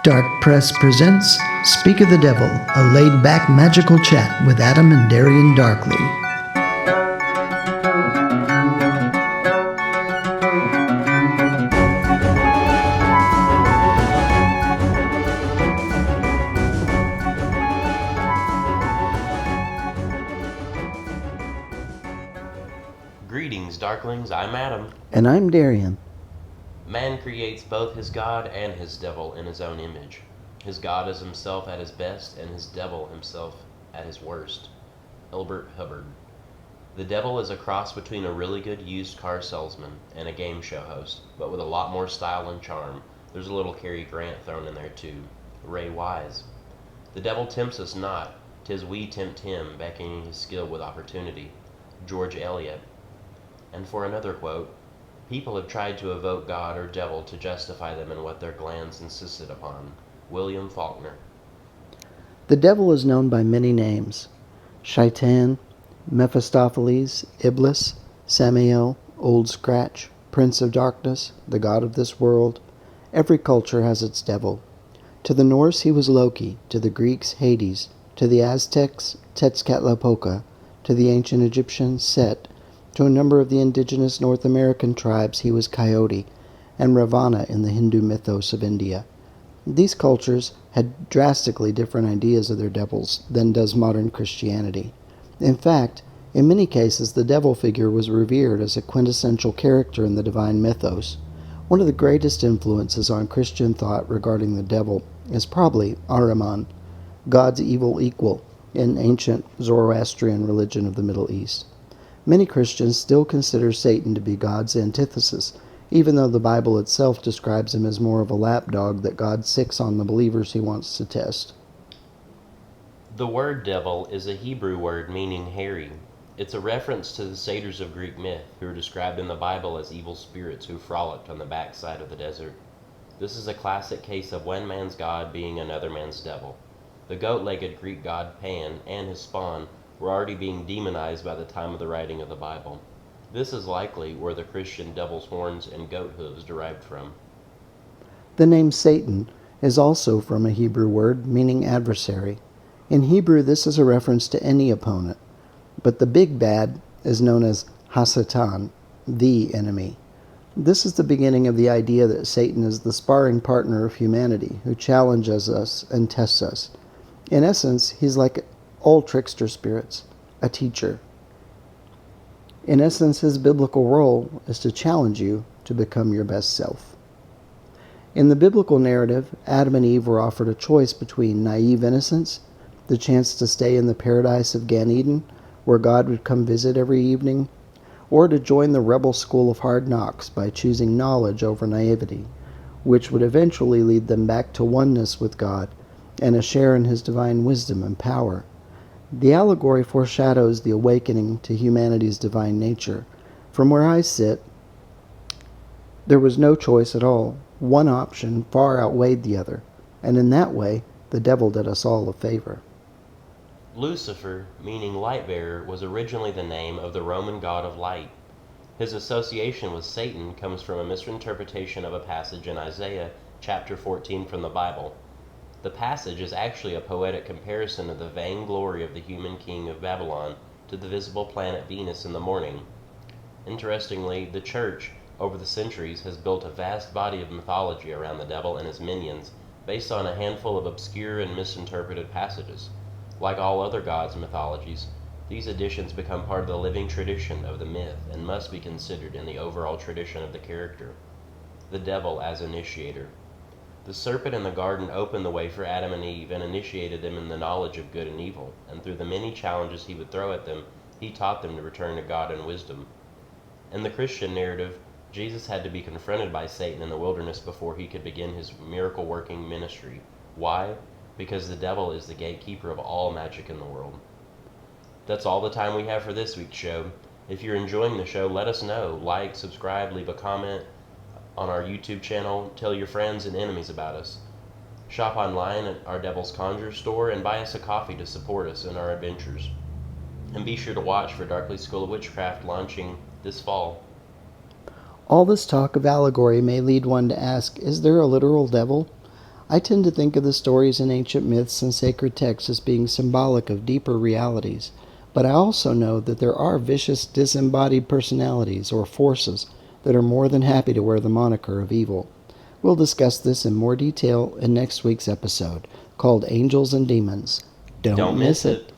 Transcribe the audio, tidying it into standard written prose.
Darkpress presents Speak of the Devil, a laid-back magical chat with Adam and Darian Darkly. Greetings, Darklings. I'm Adam. And I'm Darian. Man creates both his God and his devil in his own image. His God is himself at his best, and his devil himself at his worst. Elbert Hubbard. The devil is a cross between a really good used car salesman and a game show host, but with a lot more style and charm. There's a little Cary Grant thrown in there too. Ray Wise. The devil tempts us not, 'tis we tempt him, beckoning his skill with opportunity. George Eliot. And for another quote, people have tried to evoke God or devil to justify them in what their glands insisted upon. William Faulkner. The devil is known by many names: Shaitan, Mephistopheles, Iblis, Samael, Old Scratch, Prince of Darkness, the God of this world. Every culture has its devil. To the Norse he was Loki, to the Greeks Hades, to the Aztecs Tezcatlipoca, to the ancient Egyptians Set. To a number of the indigenous North American tribes he was Coyote, and Ravana in the Hindu mythos of India. These cultures had drastically different ideas of their devils than does modern Christianity. In fact, in many cases the devil figure was revered as a quintessential character in the divine mythos. One of the greatest influences on Christian thought regarding the devil is probably Ahriman, God's evil equal in ancient Zoroastrian religion of the Middle East. Many Christians still consider Satan to be God's antithesis, even though the Bible itself describes him as more of a lapdog that God sicks on the believers he wants to test. The word devil is a Hebrew word meaning hairy. It's a reference to the satyrs of Greek myth, who are described in the Bible as evil spirits who frolicked on the backside of the desert. This is a classic case of one man's God being another man's devil. The goat-legged Greek god Pan and his spawn were already being demonized by the time of the writing of the Bible. This is likely where the Christian devil's horns and goat hooves derived from. The name Satan is also from a Hebrew word meaning adversary. In Hebrew, this is a reference to any opponent, but the big bad is known as Hasatan, the enemy. This is the beginning of the idea that Satan is the sparring partner of humanity who challenges us and tests us. In essence, he's like all trickster spirits, a teacher. In essence, his biblical role is to challenge you to become your best self. In the biblical narrative, Adam and Eve were offered a choice between naive innocence, the chance to stay in the paradise of Gan Eden, where God would come visit every evening, or to join the rebel school of hard knocks by choosing knowledge over naivety, which would eventually lead them back to oneness with God and a share in his divine wisdom and power. The allegory foreshadows the awakening to humanity's divine nature. From where I sit, there was no choice at all. One option far outweighed the other, and in that way, the devil did us all a favor. Lucifer, meaning light-bearer, was originally the name of the Roman god of light. His association with Satan comes from a misinterpretation of a passage in Isaiah chapter 14 from the Bible. The passage is actually a poetic comparison of the vainglory of the human king of Babylon to the visible planet Venus in the morning. Interestingly, the Church, over the centuries, has built a vast body of mythology around the devil and his minions, based on a handful of obscure and misinterpreted passages. Like all other gods' mythologies, these additions become part of the living tradition of the myth and must be considered in the overall tradition of the character. The devil as initiator. The serpent in the garden opened the way for Adam and Eve and initiated them in the knowledge of good and evil, and through the many challenges he would throw at them, he taught them to return to God and wisdom. In the Christian narrative, Jesus had to be confronted by Satan in the wilderness before he could begin his miracle-working ministry. Why? Because the devil is the gatekeeper of all magic in the world. That's all the time we have for this week's show. If you're enjoying the show, let us know. Like, subscribe, leave a comment on our YouTube channel, tell your friends and enemies about us. Shop online at our Devil's Conjure store and buy us a coffee to support us in our adventures. And be sure to watch for Darkly School of Witchcraft launching this fall. All this talk of allegory may lead one to ask, is there a literal devil? I tend to think of the stories in ancient myths and sacred texts as being symbolic of deeper realities, but I also know that there are vicious disembodied personalities or forces that are more than happy to wear the moniker of evil. We'll discuss this in more detail in next week's episode, called Angels and Demons. Don't miss it.